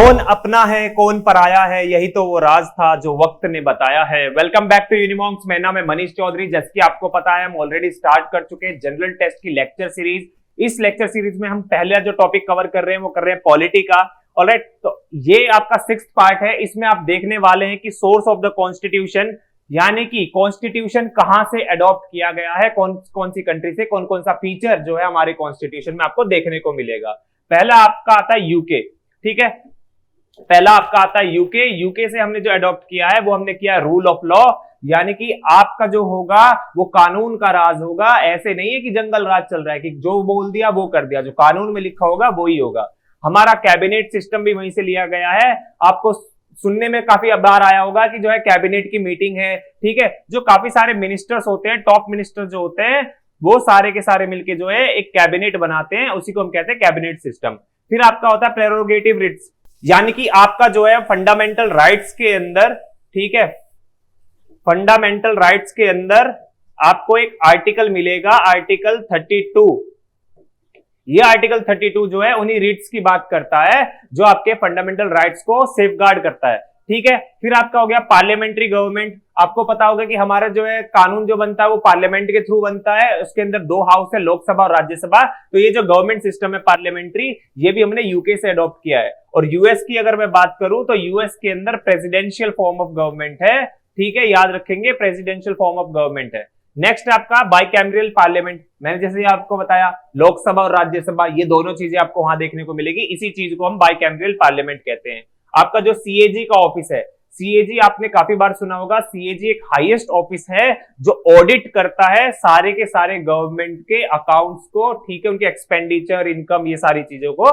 कौन अपना है कौन पराया है, यही तो वो राज था जो वक्त ने बताया है। Welcome back to Unimonks. मेरा नाम है मनीष चौधरी। जैसे कि आपको पता है हम ऑलरेडी स्टार्ट कर चुके हैं जनरल टेस्ट की लेक्चर सीरीज। इस लेक्चर सीरीज में हम पहले जो टॉपिक कवर कर रहे हैं वो कर रहे हैं पॉलिटी का। ऑलराइट, तो ये आपका 6th पार्ट है। इसमें आप देखने वाले हैं कि सोर्स ऑफ द कॉन्स्टिट्यूशन, यानी कि कॉन्स्टिट्यूशन कहां से अडॉप्ट किया गया है, कौन कौन सी कंट्री से, कौन कौन सा फीचर जो है हमारे कॉन्स्टिट्यूशन में आपको देखने को मिलेगा। पहला आपका आता है यूके। ठीक है, पहला आपका आता है यूके। यूके से हमने जो अडॉप्ट किया है वो हमने किया रूल ऑफ लॉ, यानी कि आपका जो होगा वो कानून का राज होगा। ऐसे नहीं है कि जंगल राज चल रहा है कि जो बोल दिया वो कर दिया, जो कानून में लिखा होगा वो ही होगा। हमारा कैबिनेट सिस्टम भी वहीं से लिया गया है। आपको सुनने में काफी बार आया होगा कि जो है कैबिनेट की मीटिंग है, ठीक है, जो काफी सारे मिनिस्टर्स होते हैं, टॉप मिनिस्टर जो होते हैं वो सारे के सारे मिलके जो है एक कैबिनेट बनाते हैं, उसी को हम कहते हैं कैबिनेट सिस्टम। फिर आपका होता है प्रेरोगेटिव रिट्स, यानी कि आपका जो है फंडामेंटल राइट्स के अंदर, ठीक है, फंडामेंटल राइट्स के अंदर आपको एक आर्टिकल मिलेगा, आर्टिकल 32। ये आर्टिकल 32 जो है उन्हीं रिट्स की बात करता है जो आपके फंडामेंटल राइट्स को सेफगार्ड करता है। ठीक है, फिर आपका हो गया पार्लियामेंट्री गवर्नमेंट। आपको पता होगा कि हमारा जो है कानून जो बनता है वो पार्लियामेंट के थ्रू बनता है। उसके अंदर 2 हाउस है, लोकसभा और राज्यसभा। तो ये जो गवर्नमेंट सिस्टम है पार्लियामेंट्री, ये भी हमने यूके से अडॉप्ट किया है। और यूएस की अगर मैं बात करूं तो यूएस के अंदर प्रेसिडेंशियल फॉर्म ऑफ गवर्नमेंट है। ठीक है, याद रखेंगे प्रेसिडेंशियल फॉर्म ऑफ गवर्नमेंट है। नेक्स्ट आपका बाइकैमरल पार्लियामेंट। मैंने जैसे आपको बताया लोकसभा और राज्यसभा, ये दोनों चीजें आपको वहां देखने को मिलेगी। इसी चीज को हम बाइकैमरल पार्लियामेंट कहते हैं। आपका जो सीएजी का ऑफिस है, सीएजी आपने काफी बार सुना होगा। सीएजी एक हाईएस्ट ऑफिस है जो ऑडिट करता है सारे के सारे गवर्नमेंट के अकाउंट्स को, ठीक है, उनके एक्सपेंडिचर, इनकम, ये सारी चीजों को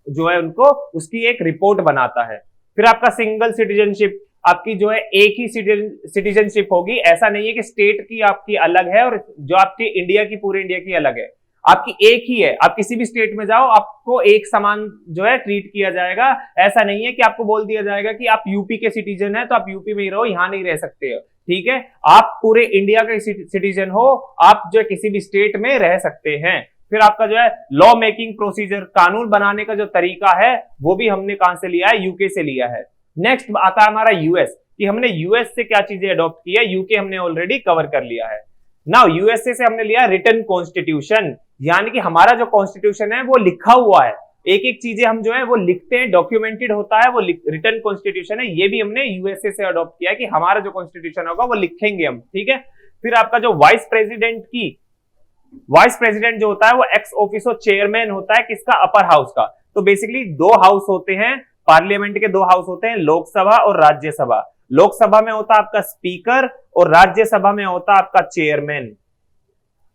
जो है उनको उसकी एक रिपोर्ट बनाता है। फिर आपका सिंगल सिटीजनशिप, आपकी जो है एक ही सिटीजनशिप होगी। ऐसा नहीं है कि स्टेट की आपकी अलग है और जो आपकी इंडिया की, पूरे इंडिया की अलग है। आपकी एक ही है। आप किसी भी स्टेट में जाओ आपको एक समान जो है ट्रीट किया जाएगा। ऐसा नहीं है कि आपको बोल दिया जाएगा कि आप यूपी के सिटीजन हैं तो आप यूपी में ही रहो, यहां नहीं रह सकते हो। ठीक है, आप पूरे इंडिया के सिटीजन हो, आप जो है किसी भी स्टेट में रह सकते हैं। फिर आपका जो है लॉ मेकिंग प्रोसीजर, कानून बनाने का जो तरीका है वो भी हमने कहां से लिया है, यूके से लिया है। नेक्स्ट आता है हमारा यूएस, कि हमने यूएस से क्या चीजें अडॉप्ट की है। यूके हमने ऑलरेडी कवर कर लिया है। नाउ यूएसए से हमने लिया रिटन कॉन्स्टिट्यूशन, यानी कि हमारा जो कॉन्स्टिट्यूशन है वो लिखा हुआ है। एक एक चीजें हम जो है वो लिखते हैं, डॉक्यूमेंटेड होता है, वो रिटन कॉन्स्टिट्यूशन है। ये भी हमने यूएसए से अडॉप्ट किया है कि हमारा जो कॉन्स्टिट्यूशन होगा वो लिखेंगे हम। ठीक है, फिर आपका जो वाइस प्रेसिडेंट जो होता है वो एक्स ऑफिसो चेयरमैन होता है, किसका, अपर हाउस का। तो बेसिकली 2 हाउस होते हैं, पार्लियामेंट के 2 हाउस होते हैं, लोकसभा और राज्यसभा। लोकसभा में होता है आपका स्पीकर और राज्यसभा में होता है आपका चेयरमैन।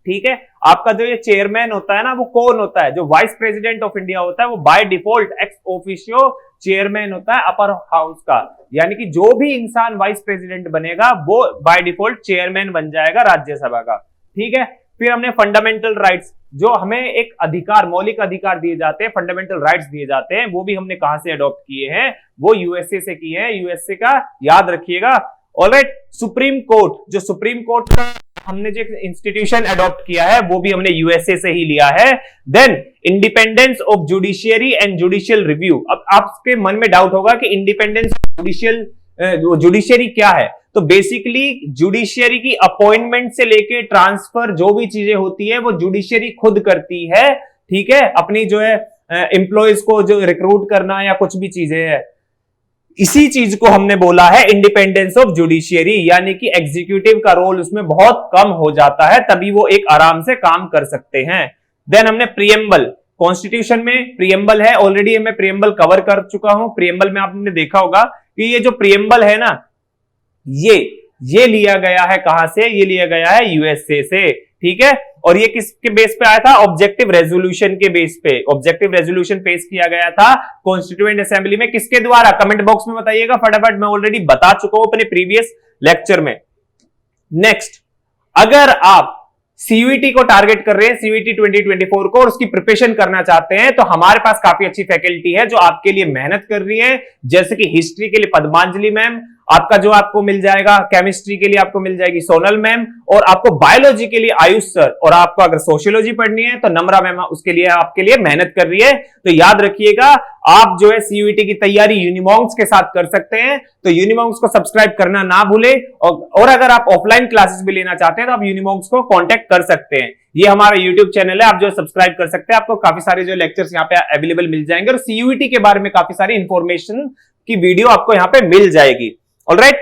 ठीक है, आपका जो ये चेयरमैन होता है ना वो कौन होता है, जो वाइस प्रेसिडेंट ऑफ इंडिया होता है वो by default ex officio chairman होता है अपर हाउस का। यानी कि जो भी इंसान वाइस प्रेसिडेंट बनेगा वो बाय डिफॉल्ट चेयरमैन बन जाएगा राज्यसभा का। ठीक है, फिर हमने फंडामेंटल राइट्स, जो हमें एक अधिकार, मौलिक अधिकार दिए जाते हैं, फंडामेंटल राइट्स दिए जाते हैं, वो भी हमने कहां से अडॉप्ट किए हैं, वो यूएसए से किए हैं। यूएसए का याद रखिएगा। ऑलराइट, सुप्रीम कोर्ट, जो सुप्रीम कोर्ट का हमने जो इंस्टीट्यूशन अडॉप्ट किया है वो भी हमने यूएसए से ही लिया है। Then independence of judiciary and judicial review. अब आपके मन में डाउट होगा कि इंडिपेंडेंस जुडिशियरी क्या है। तो बेसिकली जुडिशियरी की अपॉइंटमेंट से लेके ट्रांसफर, जो भी चीजें होती है वो जुडिशियरी खुद करती है। ठीक है, अपनी जो है एम्प्लॉयज को जो रिक्रूट करना या कुछ भी चीजें है, इसी चीज को हमने बोला है इंडिपेंडेंस ऑफ जुडिशियरी, यानी कि एग्जीक्यूटिव का रोल उसमें बहुत कम हो जाता है, तभी वो एक आराम से काम कर सकते हैं। देन हमने प्रीएम्बल, कॉन्स्टिट्यूशन में प्रीएम्बल है, ऑलरेडी मैं प्रीएम्बल कवर कर चुका हूं। प्रीएम्बल में आपने देखा होगा कि ये जो प्रीएम्बल है ना, ये लिया गया है कहां से, ये लिया गया है यूएसए से। ठीक है, और ये किसके बेस पे आया था, ऑब्जेक्टिव रेजोल्यूशन के बेस पे। ऑब्जेक्टिव रेजोल्यूशन पेश किया गया था कॉन्स्टिट्यूएंट असेंबली में, किसके द्वारा, कमेंट बॉक्स में बताइएगा फटाफट, मैं ऑलरेडी बता चुका हूं अपने प्रीवियस लेक्चर में। नेक्स्ट, अगर आप सीयूईटी को टारगेट कर रहे हैं, सीयूईटी 2024 को, और उसकी प्रिपरेशन करना चाहते हैं, तो हमारे पास काफी अच्छी फैकल्टी है जो आपके लिए मेहनत कर रही है। जैसे कि हिस्ट्री के लिए पद्मांजलि मैम, आपका जो आपको मिल जाएगा केमिस्ट्री के लिए आपको मिल जाएगी सोनल मैम, और आपको बायोलॉजी के लिए आयुष सर, और आपको अगर सोशियोलॉजी पढ़नी है तो नम्रा मैम उसके लिए आपके लिए मेहनत कर रही है। तो याद रखिएगा, आप जो है सीयूईटी की तैयारी यूनिमॉन्क्स के साथ कर सकते हैं, तो यूनिमॉन्क्स को सब्सक्राइब करना ना भूले। और अगर आप ऑफलाइन क्लासेस भी लेना चाहते हैं तो आप यूनिमॉन्क्स को कांटेक्ट कर सकते हैं। ये हमारा यूट्यूब चैनल है, आप जो सब्सक्राइब कर सकते हैं, आपको काफी सारे जो लेक्चर्स यहाँ पे अवेलेबल मिल जाएंगे, और सीयूईटी के बारे में काफी सारी इंफॉर्मेशन की वीडियो आपको यहाँ पे मिल जाएगी। ऑलराइट,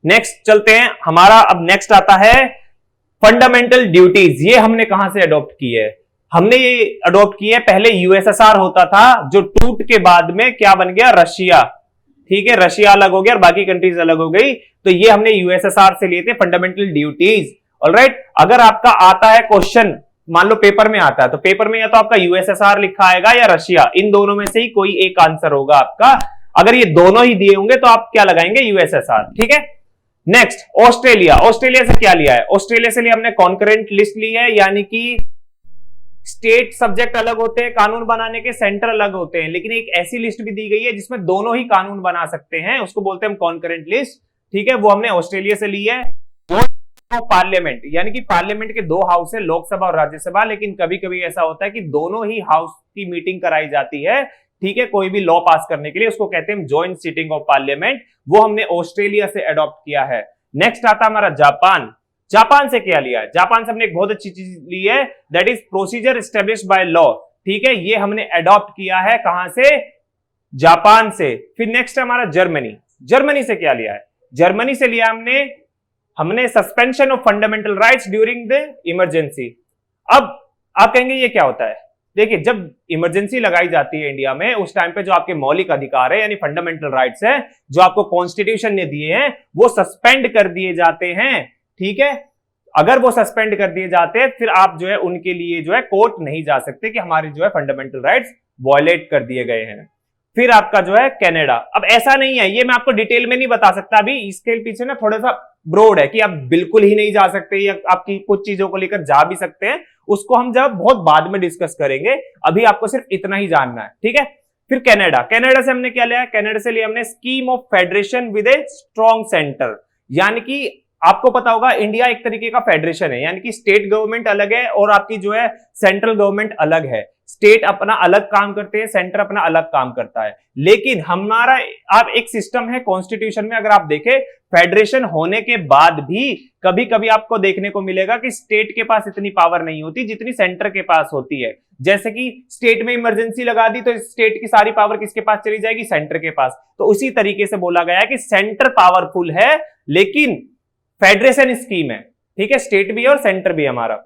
नेक्स्ट चलते हैं। हमारा अब नेक्स्ट आता है फंडामेंटल ड्यूटीज। ये हमने कहां से अडॉप्ट की है? हमने ये अडॉप्ट की है, पहले यूएसएसआर होता था जो टूट के बाद में क्या बन गया, रशिया। ठीक है, रशिया अलग हो गया और बाकी कंट्रीज अलग हो गई, तो ये हमने यूएसएसआर से लिए थे फंडामेंटल ड्यूटीज। ऑलराइट, अगर आपका आता है क्वेश्चन, मान लो पेपर में आता है, तो पेपर में या तो आपका यूएसएसआर लिखा आएगा या रशिया, इन दोनों में से ही कोई एक आंसर होगा आपका। अगर ये दोनों ही दिए होंगे तो आप क्या लगाएंगे, यूएसएसआर। ठीक है, नेक्स्ट ऑस्ट्रेलिया। ऑस्ट्रेलिया से क्या लिया है? ऑस्ट्रेलिया से लिए हमने कॉन्करेंट लिस्ट ली है, यानी कि स्टेट सब्जेक्ट अलग होते हैं कानून बनाने के, सेंटर अलग होते हैं, लेकिन एक ऐसी लिस्ट भी दी गई है जिसमें दोनों ही कानून बना सकते हैं, उसको बोलते हैं कॉन्करेंट लिस्ट। ठीक है, वो हमने ऑस्ट्रेलिया से ली है। पार्लियामेंट, यानी कि पार्लियामेंट के दो हाउस है, लोकसभा और राज्यसभा, लेकिन कभी कभी ऐसा होता है कि दोनों ही हाउस की मीटिंग कराई जाती है। ठीक है, कोई भी लॉ पास करने के लिए, उसको कहते हैं जॉइंट सीटिंग ऑफ पार्लियामेंट, वो हमने ऑस्ट्रेलिया से अडॉप्ट किया है। नेक्स्ट आता हमारा जापान। जापान से क्या लिया है? जापान से हमने एक बहुत अच्छी चीज ली है, that is procedure established by law. ठीक है, ये हमने अडॉप्ट किया है, कहां से? जापान से। फिर नेक्स्ट हमारा जर्मनी। जर्मनी से क्या लिया है? जर्मनी से लिया हमने suspension of fundamental rights during the emergency. अब आप कहेंगे ये क्या होता है? देखिए, जब इमरजेंसी लगाई जाती है इंडिया में, उस टाइम पे जो आपके मौलिक अधिकार है यानी फंडामेंटल राइट्स है, जो आपको कॉन्स्टिट्यूशन ने दिए हैं, वो सस्पेंड कर दिए जाते हैं। ठीक है, अगर वो सस्पेंड कर दिए जाते हैं, फिर आप जो है उनके लिए जो है कोर्ट नहीं जा सकते कि हमारे जो है फंडामेंटल राइट्स वायलेट कर दिए गए हैं। फिर आपका जो है कनाडा। अब ऐसा नहीं है, ये मैं आपको डिटेल में नहीं बता सकता अभी, इसके पीछे ना थोड़ा सा ब्रॉड है कि आप बिल्कुल ही नहीं जा सकते, या आपकी कुछ चीजों को लेकर जा भी सकते हैं, उसको हम जब बहुत बाद में डिस्कस करेंगे, अभी आपको सिर्फ इतना ही जानना है। ठीक है, फिर कनाडा। कनाडा से हमने क्या लिया? कनाडा से लिया हमने scheme of federation with a strong centre, यानी कि आपको पता होगा इंडिया एक तरीके का फेडरेशन है, यानी कि स्टेट गवर्नमेंट अलग है और आपकी जो है सेंट्रल गवर्नमेंट अलग है। स्टेट अपना अलग काम करते हैं, सेंटर अपना अलग काम करता है, लेकिन हमारा आप एक सिस्टम है कॉन्स्टिट्यूशन में, अगर आप देखें फेडरेशन होने के बाद भी कभी कभी आपको देखने को मिलेगा कि स्टेट के पास इतनी पावर नहीं होती जितनी सेंटर के पास होती है। जैसे कि स्टेट में इमरजेंसी लगा दी तो स्टेट की सारी पावर किसके पास चली जाएगी? सेंटर के पास। तो उसी तरीके से बोला गया है कि सेंटर पावरफुल है लेकिन फेडरेशन स्कीम है। ठीक है, स्टेट भी है और सेंटर भी हमारा।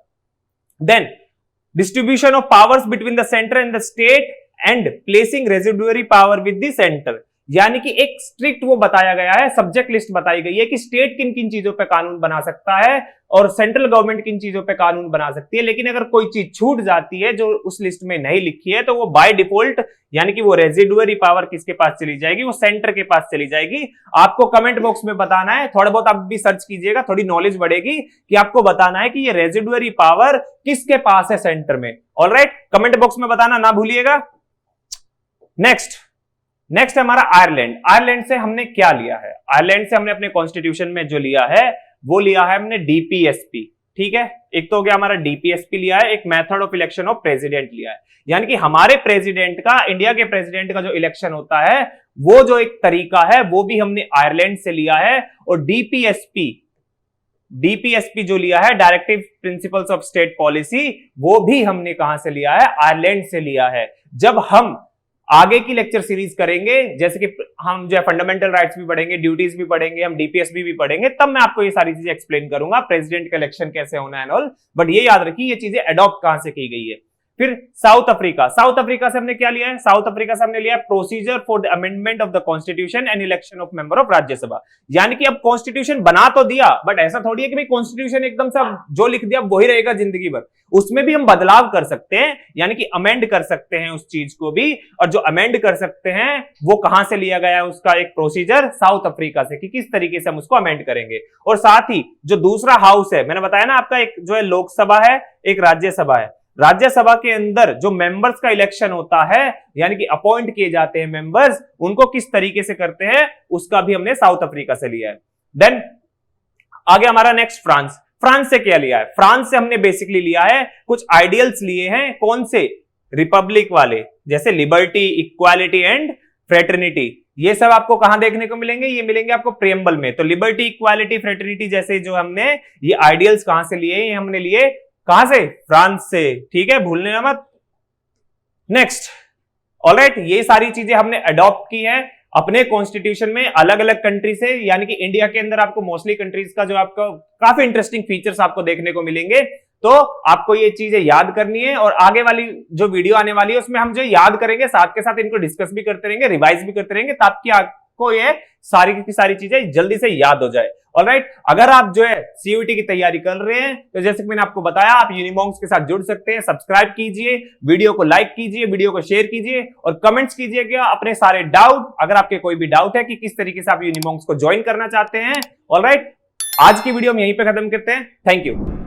Then distribution of powers between the centre and the state and placing residuary power with the centre, यानी कि एक स्ट्रिक्ट वो बताया गया है, सब्जेक्ट लिस्ट बताई गई है कि स्टेट किन किन चीजों पे कानून बना सकता है और सेंट्रल गवर्नमेंट किन चीजों पे कानून बना सकती है। लेकिन अगर कोई चीज छूट जाती है जो उस लिस्ट में नहीं लिखी है, तो वो बाय डिफॉल्ट, यानी कि वो रेजिडुअरी पावर किसके पास चली जाएगी? वो सेंटर के पास चली जाएगी। आपको कमेंट बॉक्स में बताना है, थोड़ा बहुत आप भी सर्च कीजिएगा, थोड़ी नॉलेज बढ़ेगी, कि आपको बताना है कि ये रेजिडुअरी पावर किसके पास है सेंटर में। ऑलराइट, कमेंट बॉक्स में बताना ना भूलिएगा। नेक्स्ट हमारा आयरलैंड। आयरलैंड से हमने क्या लिया है? आयरलैंड से हमने अपने कॉन्स्टिट्यूशन में जो लिया है वो लिया है हमने डीपीएसपी। ठीक है, एक तो हो गया हमारा डीपीएसपी लिया है, एक method of election of president लिया है, यानी कि हमारे प्रेसिडेंट का, इंडिया के प्रेसिडेंट का जो इलेक्शन होता है वो जो एक तरीका है वो भी हमने आयरलैंड से लिया है। और डीपीएसपी जो लिया है, directive principles of state policy, वो भी हमने कहां से लिया है? आयरलैंड से लिया है। जब हम आगे की लेक्चर सीरीज करेंगे, जैसे कि हम जो है फंडामेंटल राइट्स भी पढ़ेंगे, ड्यूटीज भी पढ़ेंगे, हम डीपीएसपी भी पढ़ेंगे, तब मैं आपको ये सारी चीजें एक्सप्लेन करूंगा, प्रेसिडेंट का इलेक्शन कैसे होना है ऑल। बट ये याद रखिए ये चीजें अडॉप्ट कहां से की गई है। फिर साउथ अफ्रीका। साउथ अफ्रीका से हमने क्या लिया है? साउथ अफ्रीका से हमने लिया है procedure for the amendment of the constitution and election of member of Rajya Sabha, यानी कि अब कॉन्स्टिट्यूशन बना तो दिया, बट ऐसा थोड़ी है कि भाई कॉन्स्टिट्यूशन एकदम से जो लिख दिया वही रहेगा जिंदगी भर, उसमें भी हम बदलाव कर सकते हैं, यानी कि अमेंड कर सकते हैं उस चीज को भी। और जो अमेंड कर सकते हैं वो कहां से लिया गया है? उसका एक प्रोसीजर साउथ अफ्रीका से, कि किस तरीके से हम उसको अमेंड करेंगे। और साथ ही जो दूसरा हाउस है, मैंने बताया ना आपका, एक जो है लोकसभा है, एक राज्यसभा है। राज्यसभा के अंदर जो मेंबर्स का इलेक्शन होता है, यानी कि अपॉइंट किए जाते हैं मेंबर्स, उनको किस तरीके से करते हैं, उसका भी हमने साउथ अफ्रीका से लिया है। देन आगे हमारा नेक्स्ट फ्रांस। फ्रांस से क्या लिया है? फ्रांस से हमने बेसिकली लिया है कुछ आइडियल्स लिए हैं। कौन से? रिपब्लिक वाले, जैसे लिबर्टी, इक्वालिटी एंड फ्रेटर्निटी। ये सब आपको कहां देखने को मिलेंगे? ये मिलेंगे आपको प्रियम्बल में। तो लिबर्टी, इक्वालिटी, फ्रेटर्निटी जैसे जो हमने ये आइडियल्स कहां से लिए? ये हमने लिए कहां से? फ्रांस से। ठीक है, भूलने ना मत। नेक्स्ट, ऑलराइट, ये सारी चीजें हमने अडॉप्ट की है अपने कॉन्स्टिट्यूशन में अलग अलग कंट्री से, यानी कि इंडिया के अंदर आपको मोस्टली कंट्रीज का जो आपको काफी इंटरेस्टिंग फीचर्स आपको देखने को मिलेंगे। तो आपको ये चीजें याद करनी है और आगे वाली जो वीडियो आने वाली है उसमें हम जो याद करेंगे साथ के साथ इनको डिस्कस भी करते रहेंगे, रिवाइज भी करते रहेंगे, ताकि आपको ये सारी की सारी चीजें जल्दी से याद हो जाए। ऑलराइट, अगर आप जो है सीयूईटी की तैयारी कर रहे हैं तो जैसे कि मैंने आपको बताया, आप यूनिमॉन्क्स के साथ जुड़ सकते हैं। सब्सक्राइब कीजिए, वीडियो को लाइक कीजिए, वीडियो को शेयर कीजिए और कमेंट्स कीजिएगा अपने सारे डाउट। अगर आपके कोई भी डाउट है कि किस तरीके से आप यूनिमॉन्क्स को ज्वाइन करना चाहते हैं। ऑलराइट, आज की वीडियो हम यहीं पे खत्म करते हैं। Thank you.